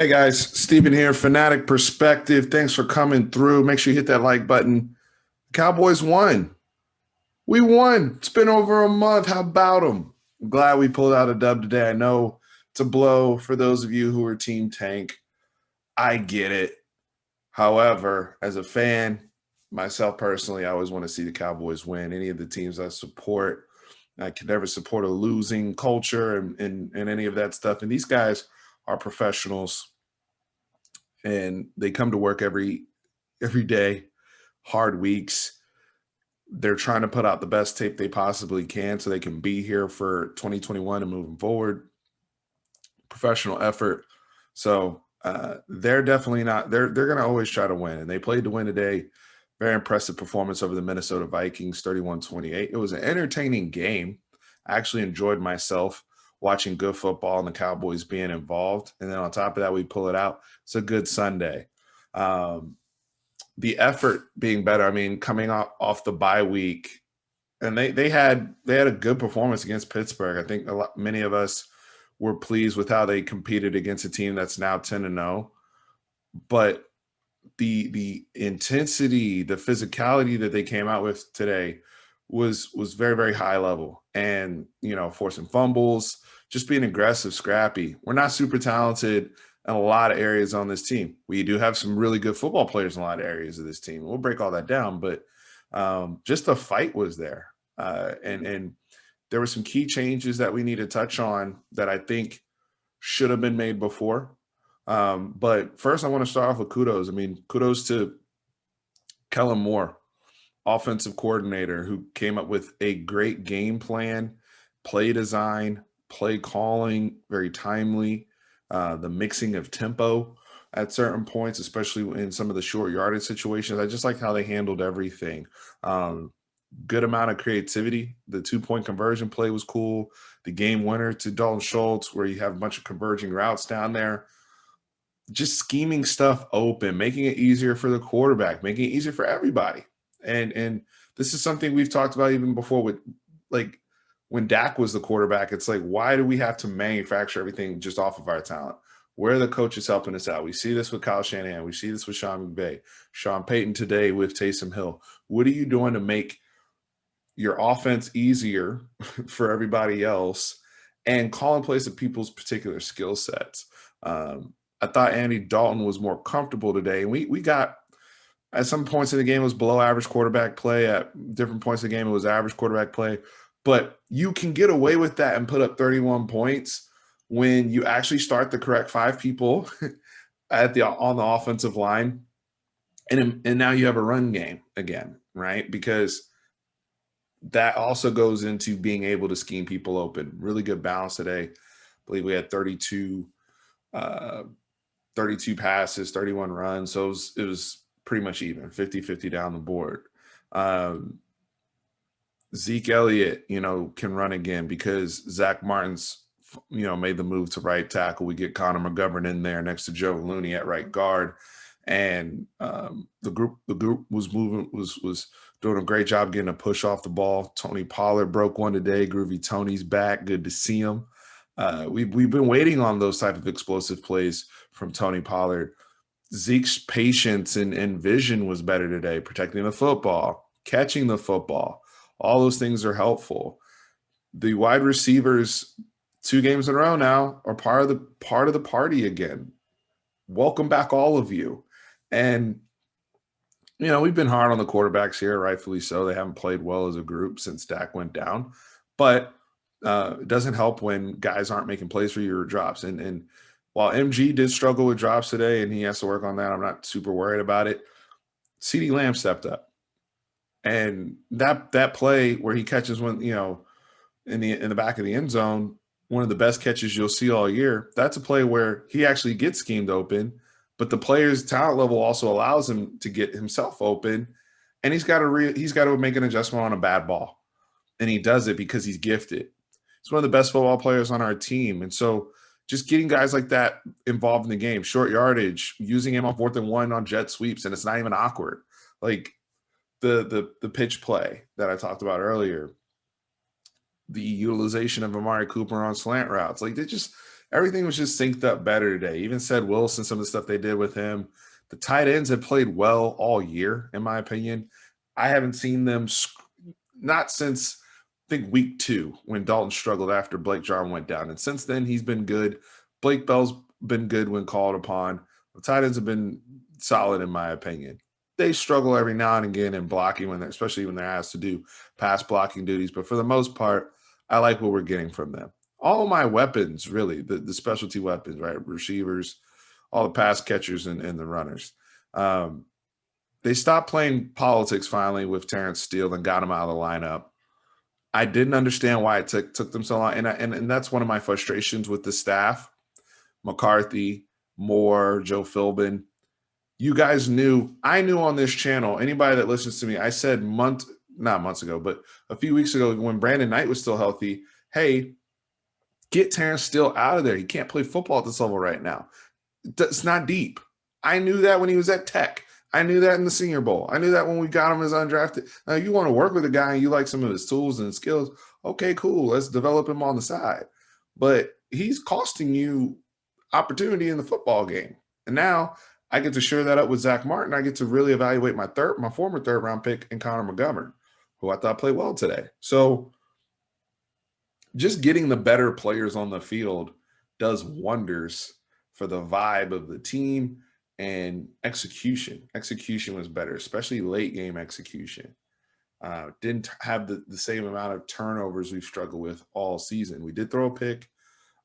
Hey guys, Stephen here, Fanatic Perspective. Thanks for coming through. Make sure you hit that like button. Cowboys won. We won. It's been over a month. How about them? I'm glad we pulled out a dub today. I know it's a blow for those of you who are Team Tank. I get it. However, as a fan, myself personally, I always want to see the Cowboys win. Any of the teams I support, I can never support a losing culture and any of that stuff. And these guys are professionals and they come to work every day, hard weeks. They're trying to put out the best tape they possibly can so they can be here for 2021 and moving forward. Professional effort. So they're definitely not. They're going to always try to win, and they played to win today. Very impressive performance over the Minnesota Vikings, 31-28. It was an entertaining game. I actually enjoyed myself watching good football and the Cowboys being involved. And then on top of that, we pull it out. It's a good Sunday. The effort being better. I mean, coming off the bye week, and they had a good performance against Pittsburgh. I think many of us were pleased with how they competed against a team that's now 10-0. But the intensity, the physicality that they came out with today was very, very high level. And, forcing fumbles, just being aggressive, scrappy. We're not super talented in a lot of areas on this team. We do have some really good football players in a lot of areas of this team. We'll break all that down, but just the fight was there. And there were some key changes that we need to touch on that I think should have been made before. But first, I want to start off with kudos. I mean, kudos to Kellen Moore, offensive coordinator, who came up with a great game plan, play design, play calling, very timely, the mixing of tempo at certain points, especially in some of the short yardage situations. I just like how they handled everything. Good amount of creativity. The 2-point conversion play was cool. The game winner to Dalton Schultz, where you have a bunch of converging routes down there. Just scheming stuff open, making it easier for the quarterback, making it easier for everybody. And this is something we've talked about even before with, like, when Dak was the quarterback. It's like, why do we have to manufacture everything just off of our talent? Where are the coaches helping us out? We see this with Kyle Shanahan. We see this with Sean McVay. Sean Payton today with Taysom Hill. What are you doing to make your offense easier for everybody else and call in place of people's particular skill sets? I thought Andy Dalton was more comfortable today. And we got, at some points in the game, it was below average quarterback play. At different points in the game, it was average quarterback play. But you can get away with that and put up 31 points when you actually start the correct 5 people on the offensive line. And now you have a run game again, right? Because that also goes into being able to scheme people open. Really good balance today. I believe we had 32 passes, 31 runs. So it was pretty much even, 50-50 down the board. Zeke Elliott, can run again because Zach Martin's, made the move to right tackle. We get Connor McGovern in there next to Joe Looney at right guard. And the group was moving, was doing a great job getting a push off the ball. Tony Pollard broke one today. Groovy Tony's back. Good to see him. We've been waiting on those type of explosive plays from Tony Pollard. Zeke's patience and vision was better today, protecting the football, catching the football. All those things are helpful. The wide receivers, 2 games in a row now, are part of the party again. Welcome back, all of you. And we've been hard on the quarterbacks here, rightfully so. They haven't played well as a group since Dak went down. But it doesn't help when guys aren't making plays for your drops. And while MG did struggle with drops today and he has to work on that, I'm not super worried about it. CeeDee Lamb stepped up. And that play where he catches one, in the back of the end zone, one of the best catches you'll see all year. That's a play where he actually gets schemed open, but the player's talent level also allows him to get himself open, and he's got to make an adjustment on a bad ball, and he does it because he's gifted. He's one of the best football players on our team, and so just getting guys like that involved in the game, short yardage, using him on 4th and 1 on jet sweeps, and it's not even awkward. Like the pitch play that I talked about earlier, the utilization of Amari Cooper on slant routes. Like, everything was just synced up better today. Even said Wilson, some of the stuff they did with him. The tight ends have played well all year, in my opinion. I haven't seen them not since I think week 2 when Dalton struggled after Blake Jarwin went down. And since then, he's been good. Blake Bell's been good when called upon. The tight ends have been solid, in my opinion. They struggle every now and again in blocking when especially when they're asked to do pass blocking duties. But for the most part, I like what we're getting from them. All of my weapons, really, the specialty weapons, right? Receivers, all the pass catchers and the runners. Um, they stopped playing politics finally with Terrence Steele and got him out of the lineup. I didn't understand why it took them so long, and that's one of my frustrations with the staff. McCarthy, Moore, Joe Philbin. You guys knew, I knew on this channel, anybody that listens to me, I said not months ago, but a few weeks ago when Brandon Knight was still healthy, hey, get Terrence Steele out of there. He can't play football at this level right now. It's not deep. I knew that when he was at Tech. I knew that in the Senior Bowl. I knew that when we got him as undrafted. Now, you want to work with a guy and you like some of his tools and skills, okay, cool. Let's develop him on the side. But he's costing you opportunity in the football game. And now I get to share that up with Zach Martin. I get to really evaluate my former third-round pick in Connor Montgomery, who I thought played well today. So just getting the better players on the field does wonders for the vibe of the team and execution. Execution was better, especially late game execution. Didn't have the same amount of turnovers we've struggled with all season. We did throw a pick.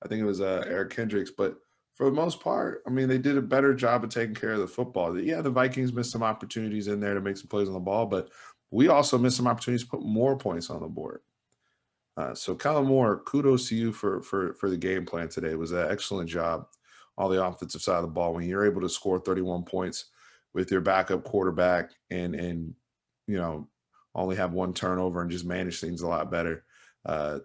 I think it was Eric Kendricks, but for the most part, I mean, they did a better job of taking care of the football. Yeah, the Vikings missed some opportunities in there to make some plays on the ball, but we also missed some opportunities to put more points on the board. So Kellen Moore, kudos to you for the game plan today. It was an excellent job on the offensive side of the ball. When you're able to score 31 points with your backup quarterback and only have one turnover and just manage things a lot better,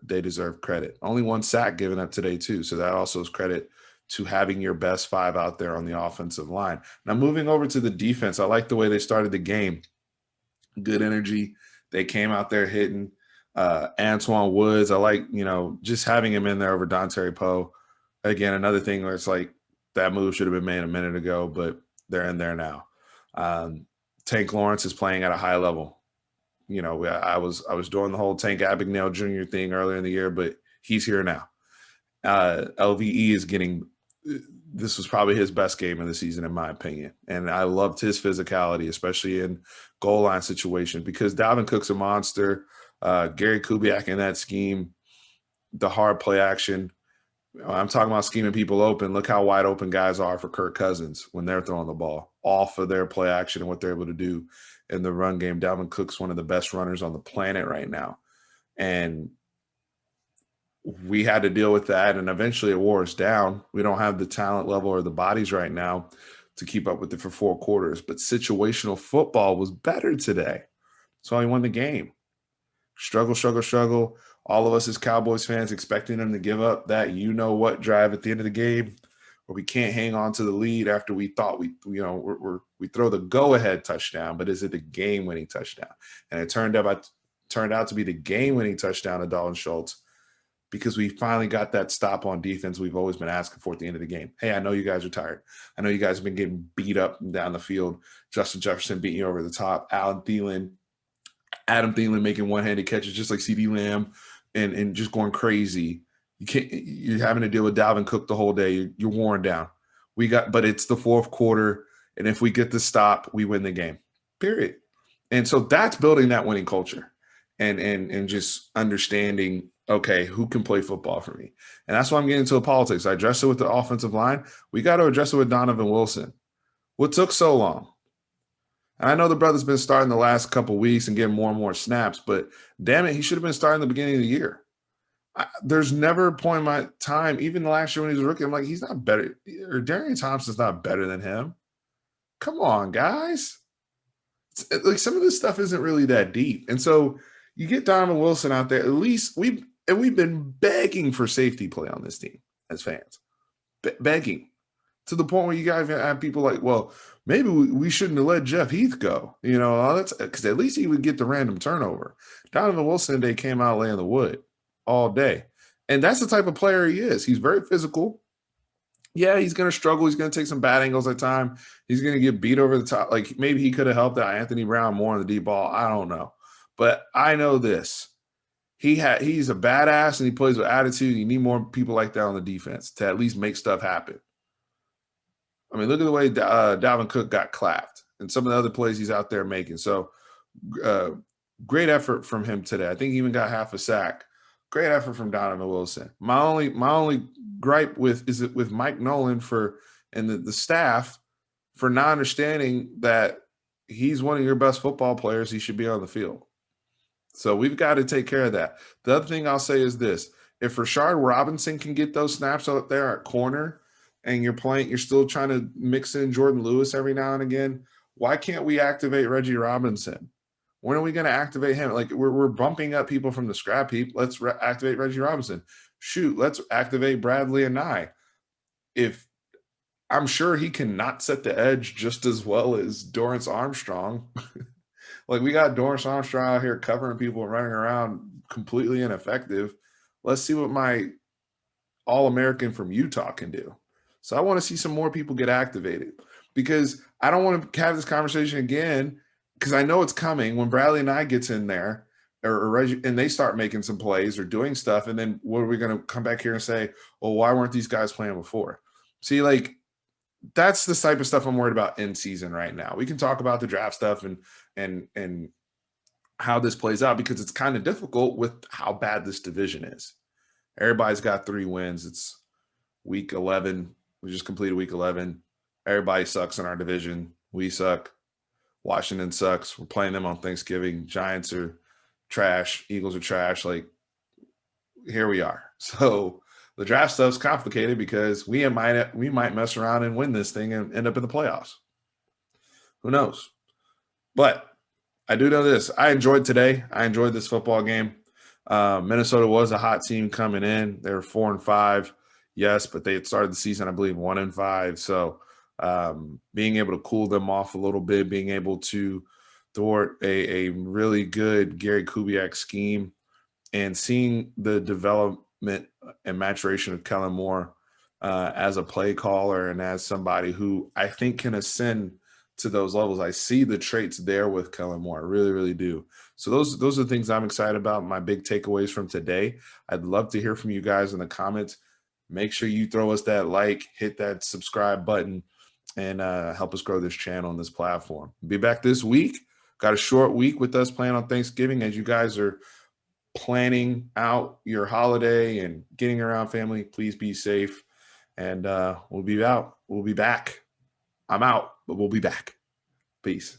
they deserve credit. Only one sack given up today too, so that also is credit to having your best 5 out there on the offensive line. Now moving over to the defense, I like the way they started the game. Good energy. They came out there hitting. Antoine Woods, I like, just having him in there over Dontari Poe. Again, another thing where it's like that move should have been made a minute ago, but they're in there now. Tank Lawrence is playing at a high level. I was doing the whole Tank Abagnale Jr. thing earlier in the year, but he's here now. LVE is getting – this was probably his best game of the season, in my opinion. And I loved his physicality, especially in goal line situations, because Dalvin Cook's a monster. Gary Kubiak in that scheme, the hard play action. I'm talking about scheming people open. Look how wide open guys are for Kirk Cousins when they're throwing the ball off of their play action and what they're able to do in the run game. Dalvin Cook's one of the best runners on the planet right now. And we had to deal with that, and eventually it wore us down. We don't have the talent level or the bodies right now to keep up with it for 4 quarters. But situational football was better today. So he won the game. Struggle. All of us as Cowboys fans expecting them to give up that you-know-what drive at the end of the game where we can't hang on to the lead after we thought we throw the go-ahead touchdown, but is it the game-winning touchdown? And it turned out to be the game-winning touchdown of Dalton Schultz, because we finally got that stop on defense we've always been asking for at the end of the game. Hey, I know you guys are tired. I know you guys have been getting beat up down the field. Justin Jefferson beating you over the top. Adam Thielen making one-handed catches just like CeeDee Lamb and just going crazy. You're having to deal with Dalvin Cook the whole day. You're worn down. But it's the 4th quarter, and if we get the stop, we win the game. Period. And so that's building that winning culture and just understanding, okay, who can play football for me? And that's why I'm getting into the politics. I addressed it with the offensive line. We got to address it with Donovan Wilson. What took so long? And I know the brother's been starting the last couple of weeks and getting more and more snaps, but damn it, he should have been starting the beginning of the year. There's never a point in my time, even last year when he was a rookie, I'm like, he's not better. Or Darian Thompson's not better than him. Come on, guys. Like, some of this stuff isn't really that deep. And so you get Donovan Wilson out there. At least we've been begging for safety play on this team as fans. Begging. To the point where you guys have people like, well, maybe we shouldn't have let Jeff Heath go. That's because at least he would get the random turnover. Donovan Wilson today came out laying the wood all day. And that's the type of player he is. He's very physical. Yeah, he's going to struggle. He's going to take some bad angles at time. He's going to get beat over the top. Like maybe he could have helped out Anthony Brown more on the deep ball. I don't know. But I know this. He's a badass and he plays with attitude. You need more people like that on the defense to at least make stuff happen. I mean, look at the way Dalvin Cook got clapped and some of the other plays he's out there making. So uh, great effort from him today. I think he even got half a sack. Great effort from Donovan Wilson. My only gripe with Mike Nolan and the staff for not understanding that he's one of your best football players. He should be on the field. So we've got to take care of that. The other thing I'll say is this: if Rashard Robinson can get those snaps out there at corner, and you're still trying to mix in Jordan Lewis every now and again, why can't we activate Reggie Robinson? When are we going to activate him? Like we're bumping up people from the scrap heap. Let's activate Reggie Robinson. Shoot, let's activate Bradley and I. If I'm sure he cannot set the edge just as well as Dorrance Armstrong. Like we got Dorrance Armstrong out here covering people and running around completely ineffective. Let's see what my All-American from Utah can do. So I want to see some more people get activated because I don't want to have this conversation again because I know it's coming when Bradley and I gets in there and they start making some plays or doing stuff. And then what are we going to come back here and say, well, why weren't these guys playing before? See, like that's the type of stuff I'm worried about in season right now. We can talk about the draft stuff and how this plays out because it's kind of difficult with how bad this division is. Everybody's got 3 wins. It's week 11. We just completed week 11. Everybody sucks in our division. We suck. Washington sucks. We're playing them on Thanksgiving. Giants are trash. Eagles are trash. Like, here we are. So the draft stuff's complicated because we might mess around and win this thing and end up in the playoffs. Who knows? But I do know this. I enjoyed today. I enjoyed this football game. Minnesota was a hot team coming in. They were 4-5, yes, but they had started the season, I believe, 1-5. So being able to cool them off a little bit, being able to thwart a really good Gary Kubiak scheme, and seeing the development and maturation of Kellen Moore as a play caller and as somebody who I think can ascend to those levels. I see the traits there with Kellen Moore. I really, really do. So those are the things I'm excited about. My big takeaways from today. I'd love to hear from you guys in the comments. Make sure you throw us that like, hit that subscribe button, and help us grow this channel and this platform. Be back this week. Got a short week with us playing on Thanksgiving as you guys are planning out your holiday and getting around family. Please be safe. And we'll be out. We'll be back. I'm out, but we'll be back. Peace.